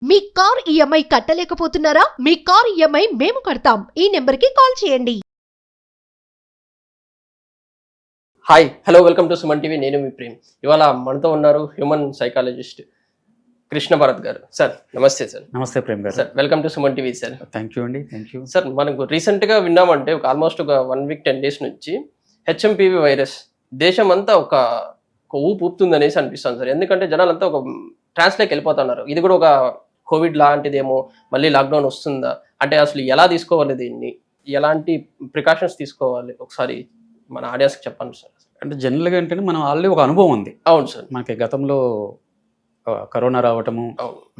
మీ car EMI కట్టలేకపోతున్నారా? మీ car EMI మేము కడతాం. ఈ నెంబర్కి కాల్ చేయండి. Hi hello welcome to Suman TV. నేను మీ ప్రేమ్. ఇవాళ మనతో ఉన్నారు హ్యూమన్ సైకాలజిస్ట్ కృష్ణ భరత్ గారు. సార్ నమస్తే. సార్ నమస్తే ప్రేమ్ గారు. Sir welcome to Suman TV. Sir thank you అండి. Thank you sir. మనకు రీసెంట్గా విన్నామంటే ఆల్మోస్ట్ ఒక 1 వీక్ 10 డేస్ నుంచి హెచ్ఎంపీవీ వైరస్ దేశం అంతా ఒక ఊపు ఊపుతుంది అనేసి అనిపిస్తుంది సార్. ఎందుకంటే జనాలంతా ఒక ట్రాన్స్లోకి వెళ్ళిపోతున్నారు. ఇది కూడా ఒక కోవిడ్ లాంటిదేమో, మళ్ళీ లాక్డౌన్ వస్తుందా అంటే అసలు ఎలా తీసుకోవాలి, దీన్ని ఎలాంటి ప్రికాషన్స్ తీసుకోవాలి, ఒకసారి మన ఆడియన్స్కి చెప్పండి సార్. అంటే జనరల్గా ఏంటంటే మనం ఆల్రెడీ ఒక అనుభవం ఉంది. అవును సార్. మనకి గతంలో కరోనా రావటము,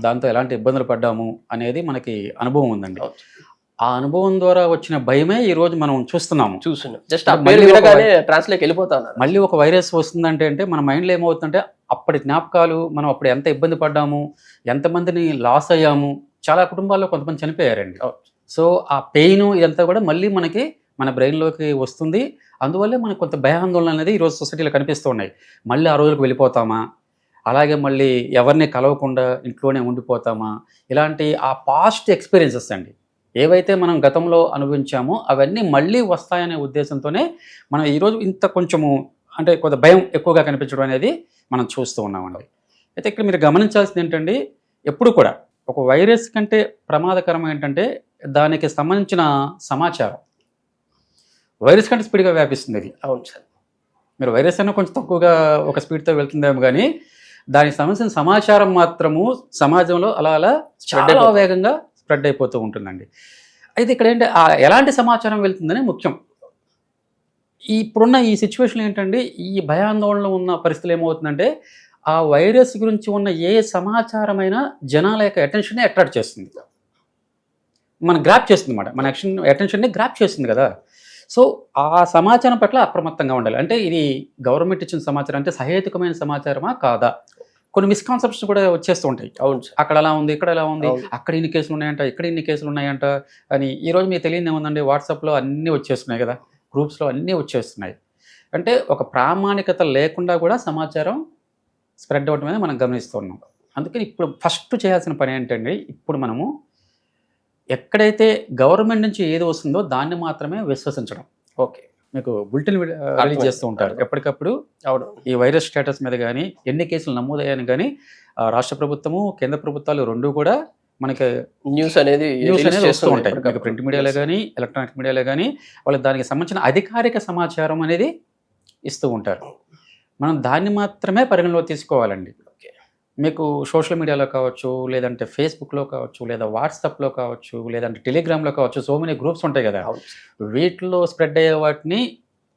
దాంతో ఎలాంటి ఇబ్బందులు పడ్డాము అనేది మనకి అనుభవం ఉందండి. ఆ అనుభవం ద్వారా వచ్చిన భయమే ఈ రోజు మనం చూస్తున్నాం. జస్ట్ ట్రాన్స్లోకి వెళ్ళిపోతాను. మళ్ళీ ఒక వైరస్ వస్తుందంటే మన మైండ్లో ఏమవుతుందంటే అప్పటి జ్ఞాపకాలు, మనం అప్పుడు ఎంత ఇబ్బంది పడ్డాము, ఎంతమందిని లాస్ అయ్యాము, చాలా కుటుంబాల్లో కొంతమంది చనిపోయారండి. సో ఆ పెయిన్ ఇదంతా కూడా మళ్ళీ మనకి మన బ్రెయిన్లోకి వస్తుంది. అందువల్లే మనకు కొంత భయాందోళన అనేది ఈరోజు సొసైటీలో కనిపిస్తూ ఉన్నాయి. మళ్ళీ ఆ రోజులకు వెళ్ళిపోతామా, అలాగే మళ్ళీ ఎవరిని కలవకుండా ఇంట్లోనే ఉండిపోతామా, ఇలాంటి ఆ పాస్ట్ ఎక్స్పీరియన్సెస్ అండి ఏవైతే మనం గతంలో అనుభవించామో అవన్నీ మళ్ళీ వస్తాయనే ఉద్దేశంతోనే మనం ఈరోజు ఇంత కొంచెము అంటే కొంత భయం ఎక్కువగా కనిపించడం అనేది మనం చూస్తూ ఉన్నామండి. అయితే ఇక్కడ మీరు గమనించాల్సింది ఏంటంటే, ఎప్పుడు కూడా ఒక వైరస్ కంటే ప్రమాదకరం ఏంటంటే దానికి సంబంధించిన సమాచారం వైరస్ కంటే స్పీడ్గా వ్యాపిస్తుంది. అది అవును సార్. మీరు వైరస్ అయినా కొంచెం తక్కువగా ఒక స్పీడ్తో వెళ్తుందేమో, కానీ దానికి సంబంధించిన సమాచారం మాత్రము సమాజంలో అలా అలా చాలా వేగంగా స్ప్రెడ్ అయిపోతూ ఉంటుందండి. అయితే ఇక్కడ ఏంటి, ఎలాంటి సమాచారం వెళ్తుందని ముఖ్యం. ఇప్పుడున్న ఈ సిచ్యువేషన్ ఏంటంటే, ఈ భయాందోళనలో ఉన్న పరిస్థితులు ఏమవుతుందంటే, ఆ వైరస్ గురించి ఉన్న ఏ సమాచారమైనా జనాల యొక్క అటెన్షన్ని అట్రాక్ట్ చేస్తుంది, మన గ్రాప్ చేస్తుంది అన్నమాట. మన అటెన్షన్ని గ్రాప్ చేస్తుంది కదా. సో ఆ సమాచారం పట్ల అప్రమత్తంగా ఉండాలి. అంటే ఇది గవర్నమెంట్ ఇచ్చిన సమాచారం అంటే సహేతుకమైన సమాచారమా కాదా, కొన్ని మిస్కాన్సెప్ట్స్ కూడా వచ్చేస్తూ ఉంటాయి. అవును, అక్కడ అలా ఉంది, ఇక్కడ ఎలా ఉంది, అక్కడ ఇన్ని కేసులు ఉన్నాయంట, ఇక్కడ ఇన్ని కేసులు ఉన్నాయంట అని. ఈరోజు మీకు తెలియదు ఏముందండి, వాట్సాప్లో అన్నీ వచ్చేస్తున్నాయి కదా, గ్రూప్స్లో అన్నీ వచ్చేస్తున్నాయి. అంటే ఒక ప్రామాణికత లేకుండా కూడా సమాచారం స్ప్రెడ్ అవ్వడం అనేది మనం గమనిస్తున్నాం. అందుకని ఇప్పుడు ఫస్ట్ చేయాల్సిన పని ఏంటంటే, ఇప్పుడు మనము ఎక్కడైతే గవర్నమెంట్ నుంచి ఏది వస్తుందో దాన్ని మాత్రమే విశ్వసించడం. ఓకే. మీకు బులెటిన్ రిలీజ్ చేస్తూ ఉంటారు ఎప్పటికప్పుడు. ఈ వైరస్ స్టేటస్ మీద కానీ, ఎన్ని కేసులు నమోదయ్యాయని కానీ రాష్ట్ర ప్రభుత్వము, కేంద్ర ప్రభుత్వాలు రెండు కూడా మనకి న్యూస్ అనేది వస్తూ ఉంటాయి. మీకు ప్రింట్ మీడియాలో కానీ, ఎలక్ట్రానిక్ మీడియాలో కానీ వాళ్ళకి దానికి సంబంధించిన అధికారిక సమాచారం అనేది ఇస్తూ ఉంటారు. మనం దాన్ని మాత్రమే పరిగణలో తీసుకోవాలండి. మీకు సోషల్ మీడియాలో కావచ్చు, లేదంటే ఫేస్బుక్లో కావచ్చు, లేదా వాట్సాప్లో కావచ్చు, లేదంటే టెలిగ్రామ్లో కావచ్చు, సో మెనీ గ్రూప్స్ ఉంటాయి కదా, వీటిలో స్ప్రెడ్ అయ్యే వాటిని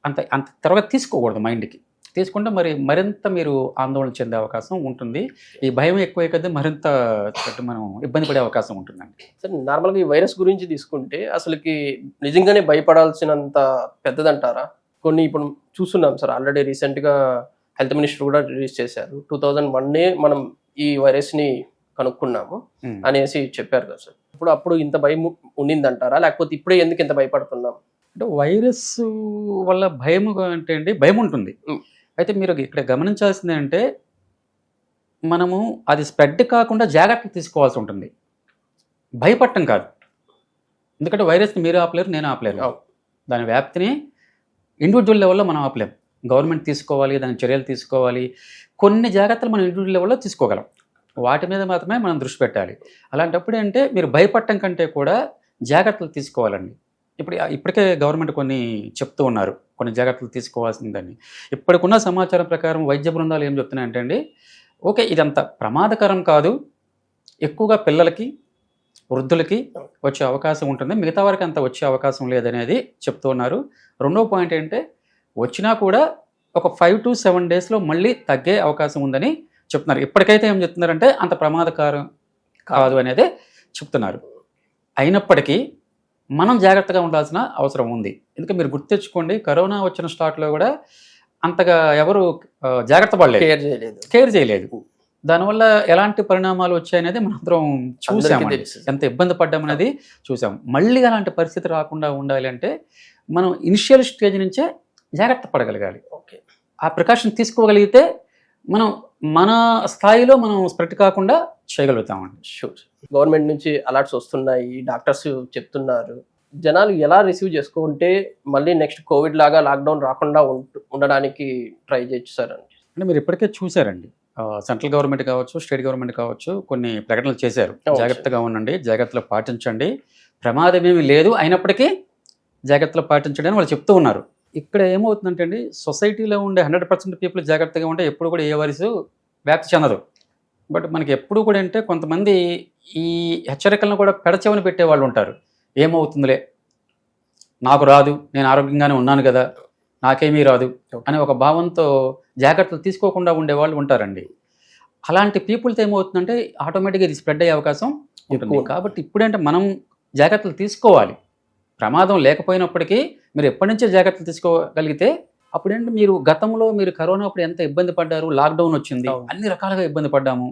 అంత త్వరగా తీసుకోకూడదు. మైండ్కి తీసుకుంటే మరింత మీరు ఆందోళన చెందే అవకాశం ఉంటుంది. ఈ భయం ఎక్కువ కదా, మరింత మనం ఇబ్బంది పడే అవకాశం ఉంటుందండి. సార్, నార్మల్గా ఈ వైరస్ గురించి తీసుకుంటే అసలుకి నిజంగానే భయపడాల్సినంత పెద్దదంటారా? కొన్ని ఇప్పుడు చూస్తున్నాం సార్, ఆల్రెడీ రీసెంట్గా హెల్త్ మినిస్టర్ కూడా రిలీజ్ చేశారు. 2001 మనం ఈ వైరస్ని కనుక్కున్నాము అనేసి చెప్పారు కదా సార్. అప్పుడు ఇంత భయం ఉండిందంటారా, లేకపోతే ఇప్పుడే ఎందుకు ఇంత భయపడుతున్నాం? అంటే వైరస్ వల్ల భయం అంటే అండి, భయం ఉంటుంది. అయితే మీరు ఇక్కడ గమనించాల్సింది అంటే, మనము అది స్ప్రెడ్ కాకుండా జాగ్రత్తలు తీసుకోవాల్సి ఉంటుంది, భయపడటం కాదు. ఎందుకంటే వైరస్ని మీరు ఆపలేరు, నేను ఆపలేరు. దాని వ్యాప్తిని ఇండివిజువల్ లెవెల్లో మనం ఆపలేము. గవర్నమెంట్ తీసుకోవాలి, దాని చర్యలు తీసుకోవాలి. కొన్ని జాగ్రత్తలు మనం ఇండివిజువల్ లెవెల్లో తీసుకోగలం, వాటి మీద మాత్రమే మనం దృష్టి పెట్టాలి. అలాంటప్పుడు అంటే మీరు భయపడటం కంటే కూడా జాగ్రత్తలు తీసుకోవాలండి. ఇప్పటికే గవర్నమెంట్ కొన్ని చెప్తూ ఉన్నారు, కొన్ని జాగ్రత్తలు తీసుకోవాల్సిందని. ఇప్పటికున్న సమాచారం ప్రకారం వైద్య బృందాలు ఏం చెప్తున్నాయంటే అండి, ఓకే ఇదంత ప్రమాదకరం కాదు, ఎక్కువగా పిల్లలకి, వృద్ధులకి వచ్చే అవకాశం ఉంటుంది, మిగతా వారికి అంత వచ్చే అవకాశం లేదనేది చెప్తూ ఉన్నారు. రెండో పాయింట్ ఏంటంటే, వచ్చినా కూడా ఒక 5 to 7 డేస్లో మళ్ళీ తగ్గే అవకాశం ఉందని చెప్తున్నారు. ఇప్పటికైతే ఏం చెప్తున్నారంటే అంత ప్రమాదకరం కాదు అనేది చెప్తున్నారు. అయినప్పటికీ మనం జాగ్రత్తగా ఉండాల్సిన అవసరం ఉంది. ఎందుకంటే మీరు గుర్తెచ్చుకోండి, కరోనా వచ్చిన స్టార్ట్లో కూడా అంతగా ఎవరు జాగ్రత్త పడలేదు, కేర్ చేయలేదు. దానివల్ల ఎలాంటి పరిణామాలు వచ్చాయనేది మనందరం చూసామండి, ఎంత ఇబ్బంది పడ్డామనేది చూసాం. మళ్ళీ అలాంటి పరిస్థితి రాకుండా ఉండాలి అంటే మనం ఇనిషియల్ స్టేజ్ నుంచే జాగ్రత్త పడగలగాలి. ఆ ప్రికాషన్ తీసుకోగలిగితే మనం మన స్థాయిలో మనం స్ప్రెడ్ కాకుండా చేయగలుగుతామండి. షూర్. గవర్నమెంట్ నుంచి అలర్ట్స్ వస్తున్నాయి, డాక్టర్స్ చెప్తున్నారు. జనాలు ఎలా రిసీవ్ చేసుకుంటే మళ్ళీ నెక్స్ట్ కోవిడ్ లాగా లాక్డౌన్ రాకుండా ఉండడానికి ట్రై చేయొచ్చు సార్ అని? అంటే మీరు ఇప్పటికే చూసారండి, సెంట్రల్ గవర్నమెంట్ కావచ్చు, స్టేట్ గవర్నమెంట్ కావచ్చు, కొన్ని ప్రకటనలు చేశారు. అవును. జాగ్రత్తగా ఉండండి, జాగ్రత్తలు పాటించండి, ప్రమాదం ఏమీ లేదు, అయినప్పటికీ జాగ్రత్తలు పాటించండి అని వాళ్ళు చెప్తూ ఉన్నారు. ఇక్కడ ఏమవుతుందంటే అండి, సొసైటీలో ఉండే 100% పీపుల్ జాగ్రత్తగా ఉంటే ఎప్పుడు కూడా ఏ వైరస్ వ్యాప్తి చెందదు. బట్ మనకి ఎప్పుడు కూడా అంటే కొంతమంది ఈ హెచ్చరికలను కూడా పెడచెవిన పెట్టే వాళ్ళు ఉంటారు. ఏమవుతుందిలే, నాకు రాదు, నేను ఆరోగ్యంగానే ఉన్నాను కదా, నాకేమీ రాదు అనే ఒక భావంతో జాగ్రత్తలు తీసుకోకుండా ఉండేవాళ్ళు ఉంటారండి. అలాంటి పీపుల్తో ఏమవుతుందంటే ఆటోమేటిక్గా ఇది స్ప్రెడ్ అయ్యే అవకాశం ఉంటుంది. కాబట్టి ఇప్పుడంటే మనం జాగ్రత్తలు తీసుకోవాలి. ప్రమాదం లేకపోయినప్పటికీ మీరు ఎప్పటి నుంచే జాగ్రత్తలు తీసుకోగలిగితే అప్పుడేంటి, మీరు గతంలో మీరు కరోనా అప్పుడు ఎంత ఇబ్బంది పడ్డారు, లాక్డౌన్ వచ్చింది, అన్ని రకాలుగా ఇబ్బంది పడ్డాము.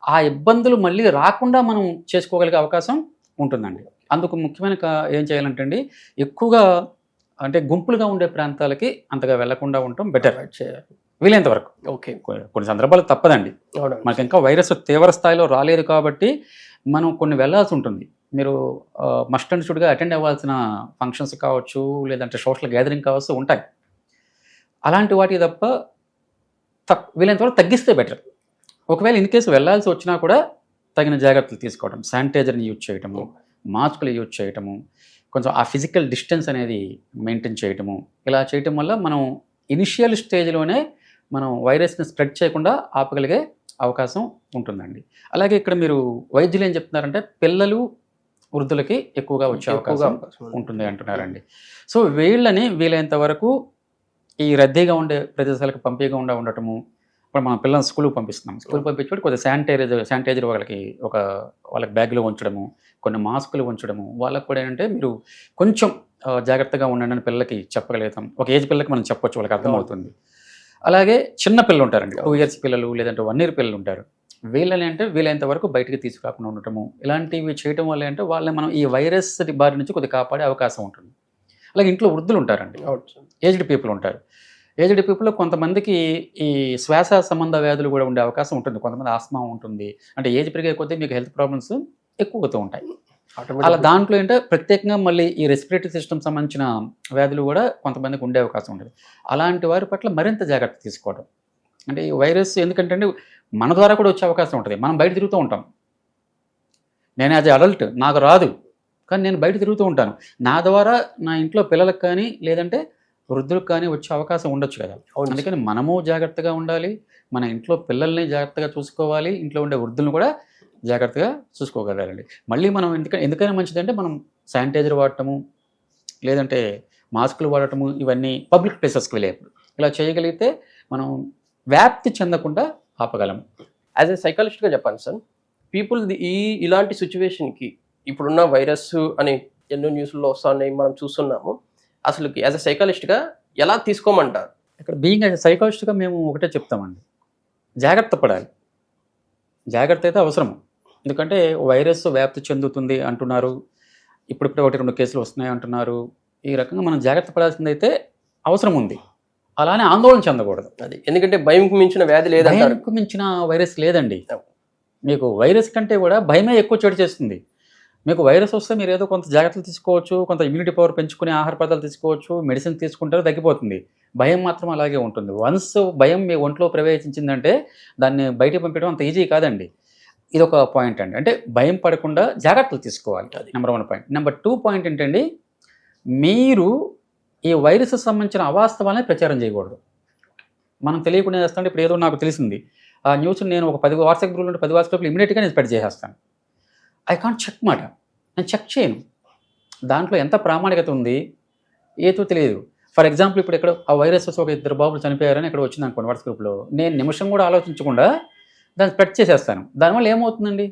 ఆ ఇబ్బందులు మళ్ళీ రాకుండా మనం చేసుకోగలిగే అవకాశం ఉంటుందండి. అందుకు ముఖ్యమైన ఏం చేయాలంటే అండి, ఎక్కువగా అంటే గుంపులుగా ఉండే ప్రాంతాలకి అంతగా వెళ్లకుండా ఉండటం బెటర్ వీలైనంత వరకు. ఓకే. కొన్ని సందర్భాలు తప్పదండి, మనకి ఇంకా వైరస్ తీవ్ర స్థాయిలో రాలేదు కాబట్టి మనం కొన్ని వెళ్ళాల్సి ఉంటుంది. మీరు మస్ట్ అండ్ షుడ్గా అటెండ్ అవ్వాల్సిన ఫంక్షన్స్ కావచ్చు, లేదంటే సోషల్ గ్యాదరింగ్ కావచ్చు ఉంటాయి. అలాంటి వాటి తప్ప వీలైనంత వరకు తగ్గిస్తే బెటర్. ఒకవేళ ఇన్ కేసు వెళ్ళాల్సి వచ్చినా కూడా తగిన జాగ్రత్తలు తీసుకోవడం, శానిటైజర్ని యూజ్ చేయటము, మాస్కులు యూజ్ చేయటము, కొంచెం ఆ ఫిజికల్ డిస్టెన్స్ అనేది మెయింటైన్ చేయటము, ఇలా చేయటం వల్ల మనం ఇనిషియల్ స్టేజ్లోనే మనం వైరస్ని స్ప్రెడ్ చేయకుండా ఆపగలిగే అవకాశం ఉంటుందండి. అలాగే ఇక్కడ మీరు వైద్యులు ఏం చెప్తున్నారంటే పిల్లలు, వృద్ధులకి ఎక్కువగా వచ్చే అవకాశం ఉంటుంది అంటున్నారండి. సో వీళ్ళని వీలైనంత వరకు ఈ రద్దీగా ఉండే ప్రదేశాలకు పంపించకుండా ఉండటము. ఇప్పుడు మన పిల్లల్ని స్కూల్కి పంపిస్తున్నాం, స్కూల్ పంపించేప్పుడు కొద్దిగా శానిటైజర్ వాళ్ళకి బ్యాగ్లో ఉంచడము, కొన్ని మాస్కులు ఉంచడము. వాళ్ళకు కూడా ఏంటంటే మీరు కొంచెం జాగ్రత్తగా ఉండండి అని పిల్లలకి చెప్పగలుగుతాం. ఒక ఏజ్ పిల్లలకి మనం చెప్పొచ్చు, వాళ్ళకి అర్థమవుతుంది. అలాగే చిన్న పిల్లలు ఉంటారండి, 2 years పిల్లలు, లేదంటే 1 year పిల్లలు ఉంటారు. వీళ్ళని అంటే వీలైనంత వరకు బయటికి తీసుకురాకుండా ఉండటము, ఇలాంటివి చేయటం వల్ల అంటే వాళ్ళని మనం ఈ వైరస్ బారి నుంచి కొద్దిగా కాపాడే అవకాశం ఉంటుంది. అలాగే ఇంట్లో వృద్ధులు ఉంటారండి, ఏజ్డ్ పీపుల్ ఉంటారు. ఏజ్డ్ పీపుల్లో కొంతమందికి ఈ శ్వాస సంబంధ వ్యాధులు కూడా ఉండే అవకాశం ఉంటుంది. కొంతమంది ఆస్మా ఉంటుంది. అంటే ఏజ్ పెరిగే కొద్దీ మీకు హెల్త్ ప్రాబ్లమ్స్ ఎక్కువగా ఉంటాయి. అలా దాంట్లో ఏంటంటే ప్రత్యేకంగా మళ్ళీ ఈ రెస్పిరేటరీ సిస్టమ్ సంబంధించిన వ్యాధులు కూడా కొంతమందికి ఉండే అవకాశం ఉంటుంది. అలాంటి వారి పట్ల మరింత జాగ్రత్త తీసుకోవడం. అంటే ఈ వైరస్ ఎందుకంటే మన ద్వారా కూడా వచ్చే అవకాశం ఉంటుంది. మనం బయట తిరుగుతూ ఉంటాం. నేను యాజ్ అడల్ట్ నాకు రాదు, కానీ నేను బయట తిరుగుతూ ఉంటాను. నా ద్వారా నా ఇంట్లో పిల్లలకు కానీ లేదంటే వృద్ధులకు కానీ వచ్చే అవకాశం ఉండొచ్చు కదా. అందుకని మనము జాగ్రత్తగా ఉండాలి, మన ఇంట్లో పిల్లల్ని జాగ్రత్తగా చూసుకోవాలి, ఇంట్లో ఉండే వృద్ధులను కూడా జాగ్రత్తగా చూసుకోగలగాలండి. మళ్ళీ మనం ఎందుకైనా మంచిదంటే మనం శానిటైజర్ వాడటము, లేదంటే మాస్కులు వాడటము, ఇవన్నీ పబ్లిక్ ప్లేసెస్కి వెళ్ళేప్పుడు ఇలా చేయగలిగితే మనం వ్యాప్తి చెందకుండా ఆపగలం. యాజ్ ఎ సైకాలజిస్ట్గా చెప్పండి సార్, పీపుల్ ఇలాంటి సిచ్యువేషన్కి ఇప్పుడున్న వైరస్ అని ఎన్నో న్యూస్లో వస్తున్నాయి, మనం చూస్తున్నాము. అసలు యాజ్ ఎ సైకాలజిస్ట్గా ఎలా తీసుకోమంటారు? ఇక్కడ బీయింగ్ యాజ్ ఎ సైకాలజిస్ట్గా మేము ఒకటే చెప్తామండి, జాగ్రత్త పడాలి. జాగ్రత్త అయితే అవసరం. ఎందుకంటే వైరస్ వ్యాప్తి చెందుతుంది అంటున్నారు, ఇప్పుడిప్పుడే 1-2 కేసులు వస్తున్నాయి అంటున్నారు. ఈ రకంగా మనం జాగ్రత్త పడాల్సింది అయితే అవసరం ఉంది. అలానే ఆందోళన చెందకూడదు. అది ఎందుకంటే భయంకు మించిన వ్యాధి లేదంటారు. భయంకు మించిన వైరస్ లేదండి. మీకు వైరస్ కంటే కూడా భయమే ఎక్కువ చోటు చేస్తుంది. మీకు వైరస్ వస్తే మీరు ఏదో కొంత జాగ్రత్తలు తీసుకోవచ్చు, కొంత ఇమ్యూనిటీ పవర్ పెంచుకునే ఆహార పదార్థాలు తీసుకోవచ్చు, మెడిసిన్ తీసుకుంటారు, తగ్గిపోతుంది. భయం మాత్రం అలాగే ఉంటుంది. వన్స్ భయం మీ ఒంట్లో ప్రవేశించిందంటే దాన్ని బయటకు పంపించడం అంత ఈజీ కాదండి. ఇది ఒక పాయింట్ అండి. అంటే భయం పడకుండా జాగ్రత్తలు తీసుకోవాలి, నెంబర్ 1 పాయింట్. నెంబర్ 2 పాయింట్ ఏంటండి, మీరు ఈ వైరస్ సంబంధించిన అవాస్తవాలని ప్రచారం చేయకూడదు. మనం తెలియకుండా చేస్తామంటే ఇప్పుడు ఏదో నాకు తెలిసింది, ఆ న్యూస్ నేను ఒక 10 వాట్సాప్ గ్రూప్లో ఉంటే 10 వాట్సాప్ గ్రూప్లో ఇమీడియట్గా నేను స్ప్రెడ్ చేసేస్తాను. ఐ కాంట్ చెక్ మాట, నేను చెక్ చేయను. దాంట్లో ఎంత ప్రామాణికత ఉంది ఏదో తెలియదు. ఫర్ ఎగ్జాంపుల్ ఇప్పుడు ఇక్కడ ఆ వైరస్ వస్తే ఒక 2 బాబులు చనిపోయారని ఇక్కడ వచ్చింది అనుకోండి వాట్సాప్ గ్రూప్లో, నేను నిమిషం కూడా ఆలోచించకుండా దాన్ని స్ప్రెడ్ చేసేస్తాను. దానివల్ల ఏమవుతుందండి,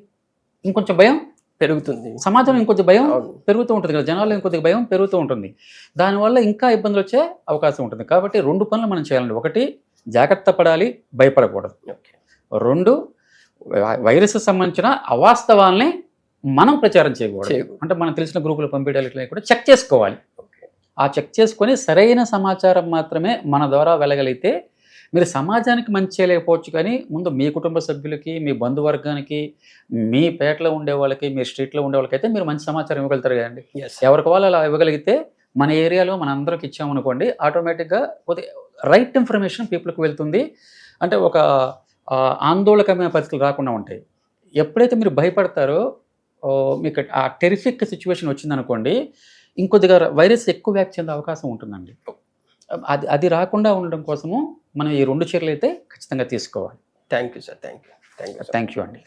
ఇంకొంచెం భయం పెరుగుతుంది, సమాజంలో ఇంకొంచెం భయం పెరుగుతూ ఉంటుంది కదా, జనాల్లో ఇంకొద్ది భయం పెరుగుతూ ఉంటుంది. దానివల్ల ఇంకా ఇబ్బందులు వచ్చే అవకాశం ఉంటుంది. కాబట్టి 2 పనులు మనం చేయాలండి. 1 జాగ్రత్త పడాలి, భయపడకూడదు. 2 వైరస్ సంబంధించిన అవాస్తవాల్ని మనం ప్రచారం చేయకూడదు. అంటే మనం తెలిసిన గ్రూపులు పంపించాలి కూడా చెక్ చేసుకోవాలి. ఆ చెక్ చేసుకొని సరైన సమాచారం మాత్రమే మన ద్వారా వెళ్ళగలిగితే మీరు సమాజానికి మంచి చేయలేకపోవచ్చు, కానీ ముందు మీ కుటుంబ సభ్యులకి, మీ బంధువర్గానికి, మీ పేటలో ఉండే వాళ్ళకి, మీ స్ట్రీట్లో ఉండే వాళ్ళకైతే మీరు మంచి సమాచారం ఇవ్వగలుగుతారు కదండి. ఎస్ ఎవరికి వాళ్ళు అలా ఇవ్వగలిగితే మన ఏరియాలో మన అందరికి ఇచ్చామనుకోండి, ఆటోమేటిక్గా కొద్దిగా రైట్ ఇన్ఫర్మేషన్ పీపుల్కి వెళ్తుంది. అంటే ఒక ఆందోళనకరమైన పరిస్థితులు రాకుండా ఉంటాయి. ఎప్పుడైతే మీరు భయపడతారో మీకు ఆ టెరిఫిక్ సిచ్యువేషన్ వచ్చిందనుకోండి, ఇంకొద్దిగా వైరస్ ఎక్కువ వ్యాప్తి చెందే అవకాశం ఉంటుందండి. అది రాకుండా ఉండడం కోసము మనం ఈ 2 చర్యలు అయితే ఖచ్చితంగా తీసుకోవాలి. Thank you sir, thank you thank you అండి.